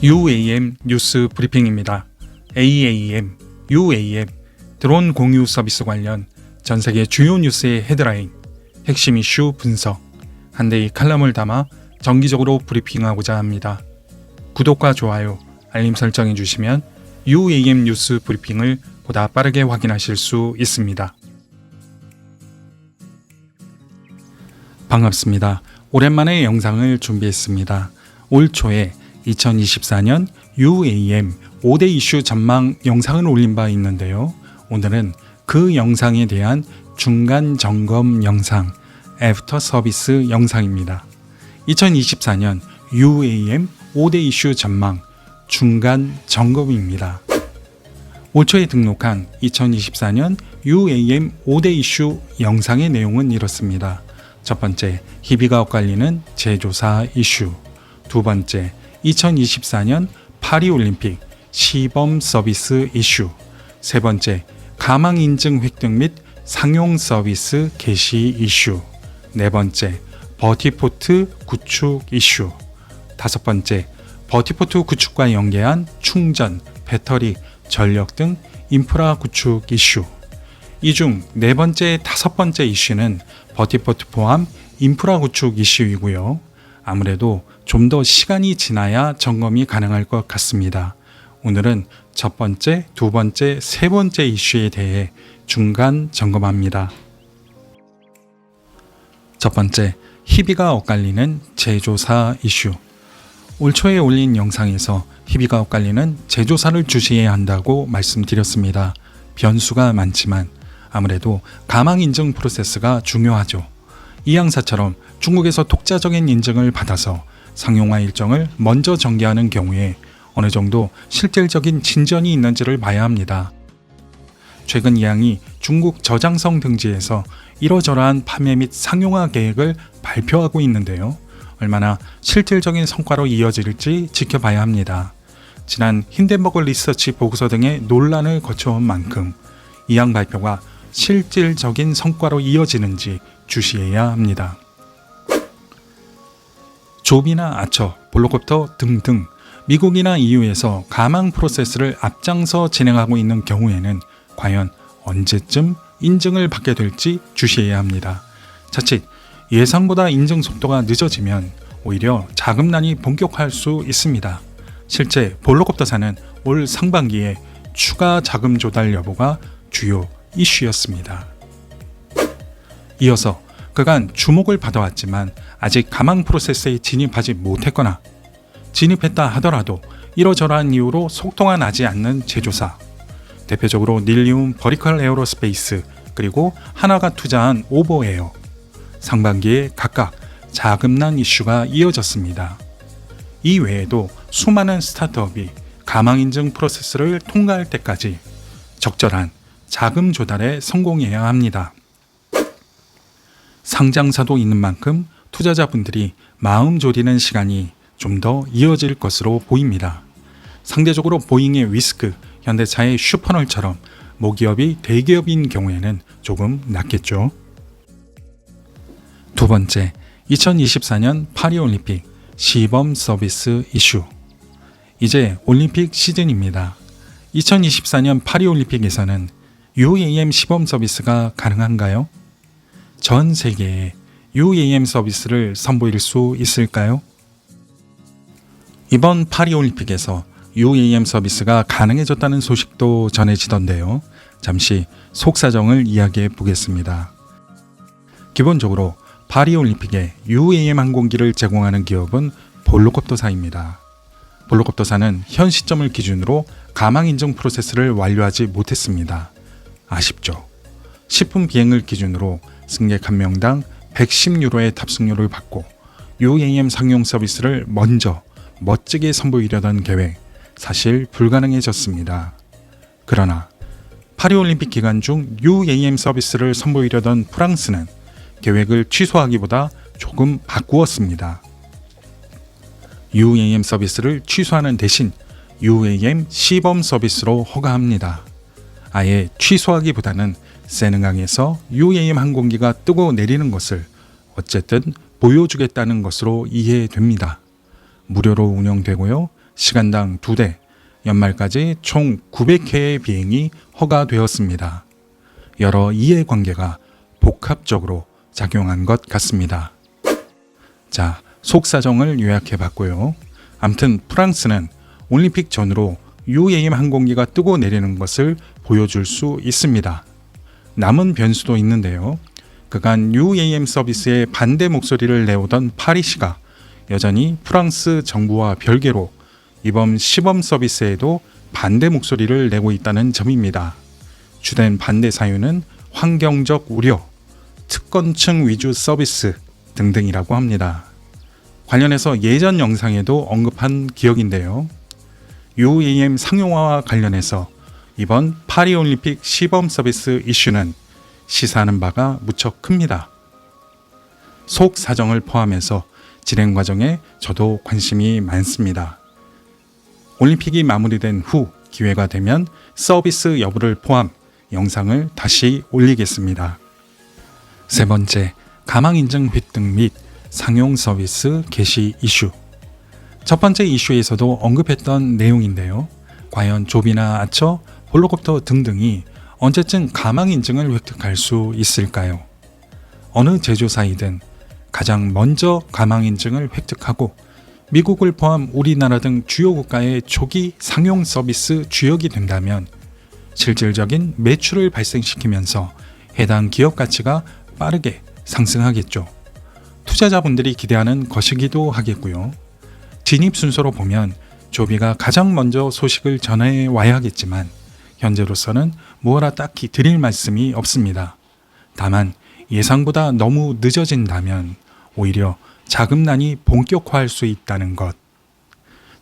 UAM 뉴스 브리핑입니다. AAM, UAM, 드론 공유 서비스 관련 전 세계 주요 뉴스의 헤드라인, 핵심 이슈 분석, 한 대의 칼럼을 담아 정기적으로 브리핑하고자 합니다. 구독과 좋아요, 알림 설정해 주시면 UAM 뉴스 브리핑을 보다 빠르게 확인하실 수 있습니다. 반갑습니다. 오랜만에 영상을 준비했습니다. 올 초에 2024년 UAM 5대 이슈 전망 영상을 올린 바 있는데요. 오늘은 그 영상에 대한 중간 점검 영상, 애프터 서비스 영상입니다. 2024년 UAM 5대 이슈 전망 중간 점검입니다. 올 초에 등록한 2024년 UAM 5대 이슈 영상의 내용은 이렇습니다. 첫 번째, 희비가 엇갈리는 제조사 이슈. 두 번째, 2024년 파리올림픽 시범 서비스 이슈. 세 번째, 가망 인증 획득 및 상용 서비스 개시 이슈. 네 번째, 버티포트 구축 이슈. 다섯 번째, 버티포트 구축과 연계한 충전, 배터리, 전력 등 인프라 구축 이슈. 이 중 네 번째, 다섯 번째 이슈는 버티포트 포함 인프라 구축 이슈이고요. 아무래도 좀 더 시간이 지나야 점검이 가능할 것 같습니다. 오늘은 첫 번째, 두 번째, 세 번째 이슈에 대해 중간 점검합니다. 첫 번째, 희비가 엇갈리는 제조사 이슈. 올 초에 올린 영상에서 희비가 엇갈리는 제조사를 주시해야 한다고 말씀드렸습니다. 변수가 많지만 아무래도 가망 인증 프로세스가 중요하죠. 이 양사처럼 중국에서 독자적인 인증을 받아서 상용화 일정을 먼저 전개하는 경우에 어느 정도 실질적인 진전이 있는지를 봐야 합니다. 최근 이 양이 중국 저장성 등지에서 이러저러한 판매 및 상용화 계획을 발표하고 있는데요. 얼마나 실질적인 성과로 이어질지 지켜봐야 합니다. 지난 힌덴버그 리서치 보고서 등의 논란을 거쳐온 만큼 이 양 발표가 실질적인 성과로 이어지는지 주시해야 합니다. 조비나 아처, 볼로콥터 등등 미국이나 EU에서 가망 프로세스를 앞장서 진행하고 있는 경우에는 과연 언제쯤 인증을 받게 될지 주시해야 합니다. 자칫 예상보다 인증 속도가 늦어지면 오히려 자금난이 본격화할 수 있습니다. 실제 볼로콥터사는 올 상반기에 추가 자금 조달 여부가 주요 이슈였습니다. 이어서 그간 주목을 받아왔지만 아직 가망 프로세스에 진입하지 못했거나 진입했다 하더라도 이러저러한 이유로 속도가 나지 않는 제조사, 대표적으로 닐리움 버티컬 에어로스페이스 그리고 하나가 투자한 오버에어, 상반기에 각각 자금난 이슈가 이어졌습니다. 이 외에도 수많은 스타트업이 가망 인증 프로세스를 통과할 때까지 적절한 자금 조달에 성공해야 합니다. 상장사도 있는 만큼 투자자분들이 마음 졸이는 시간이 좀 더 이어질 것으로 보입니다. 상대적으로 보잉의 위스크, 현대차의 슈퍼널처럼 모기업이 대기업인 경우에는 조금 낫겠죠. 두 번째, 2024년 파리올림픽 시범 서비스 이슈. 이제 올림픽 시즌입니다. 2024년 파리올림픽에서는 UAM 시범 서비스가 가능한가요? 전 세계에 UAM 서비스를 선보일 수 있을까요? 이번 파리올림픽에서 UAM 서비스가 가능해졌다는 소식도 전해지던데요. 잠시 속사정을 이야기해 보겠습니다. 기본적으로 파리올림픽에 UAM 항공기를 제공하는 기업은 볼로콥터사입니다. 볼로콥터사는 현 시점을 기준으로 가망 인증 프로세스를 완료하지 못했습니다. 아쉽죠. 10분 비행을 기준으로 승객 1명당 110유로의 탑승료를 받고 UAM 상용 서비스를 먼저 멋지게 선보이려던 계획, 사실 불가능해졌습니다. 그러나 파리올림픽 기간 중 UAM 서비스를 선보이려던 프랑스는 계획을 취소하기보다 조금 바꾸었습니다. UAM 서비스를 취소하는 대신 UAM 시범 서비스로 허가합니다. 아예 취소하기보다는 세능강에서 UAM 항공기가 뜨고 내리는 것을 어쨌든 보여주겠다는 것으로 이해됩니다. 무료로 운영되고요. 시간당 2대, 연말까지 총 900회의 비행이 허가되었습니다. 여러 이해관계가 복합적으로 작용한 것 같습니다. 자, 속사정을 요약해봤고요. 암튼 프랑스는 올림픽 전후로 UAM 항공기가 뜨고 내리는 것을 보여줄 수 있습니다. 남은 변수도 있는데요. 그간 UAM 서비스에 반대 목소리를 내오던 파리시가 여전히 프랑스 정부와 별개로 이번 시범 서비스에도 반대 목소리를 내고 있다는 점입니다. 주된 반대 사유는 환경적 우려, 특권층 위주 서비스 등등이라고 합니다. 관련해서 예전 영상에도 언급한 기억인데요. UAM 상용화와 관련해서 이번 파리올림픽 시범 서비스 이슈는 시사하는 바가 무척 큽니다. 속 사정을 포함해서 진행 과정에 저도 관심이 많습니다. 올림픽이 마무리된 후 기회가 되면 서비스 여부를 포함 영상을 다시 올리겠습니다. 세 번째, 가망인증 획득 및 상용 서비스 개시 이슈. 첫 번째 이슈에서도 언급했던 내용인데요. 과연 조비나 아처, 홀로콥터 등등이 언제쯤 가망인증을 획득할 수 있을까요? 어느 제조사이든 가장 먼저 가망인증을 획득하고 미국을 포함 우리나라 등 주요 국가의 초기 상용 서비스 주역이 된다면 실질적인 매출을 발생시키면서 해당 기업 가치가 빠르게 상승하겠죠. 투자자분들이 기대하는 것이기도 하겠고요. 진입 순서로 보면 조비가 가장 먼저 소식을 전해 와야 하겠지만 현재로서는 뭐라 딱히 드릴 말씀이 없습니다. 다만 예상보다 너무 늦어진다면 오히려 자금난이 본격화할 수 있다는 것.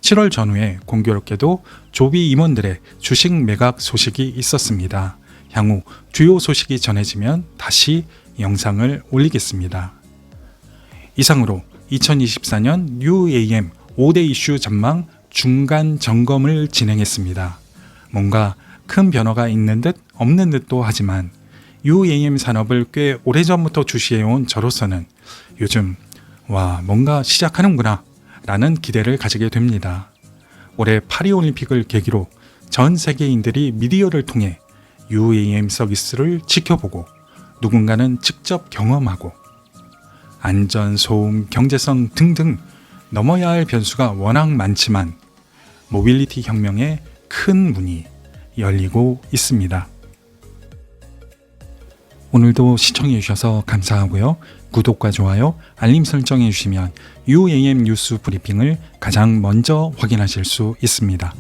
7월 전후에 공교롭게도 조비 임원들의 주식 매각 소식이 있었습니다. 향후 주요 소식이 전해지면 다시 영상을 올리겠습니다. 이상으로 2024년 UAM 5대 이슈 전망 중간 점검을 진행했습니다. 뭔가 큰 변화가 있는 듯 없는 듯도 하지만 UAM 산업을 꽤 오래전부터 주시해온 저로서는 요즘 뭔가 시작하는구나 라는 기대를 가지게 됩니다. 올해 파리올림픽을 계기로 전 세계인들이 미디어를 통해 UAM 서비스를 지켜보고 누군가는 직접 경험하고 안전, 소음, 경제성 등등 넘어야 할 변수가 워낙 많지만 모빌리티 혁명의 큰 문이 열리고 있습니다. 오늘도 시청해 주셔서 감사하고요. 구독과 좋아요, 알림 설정해 주시면 UAM 뉴스 브리핑을 가장 먼저 확인하실 수 있습니다.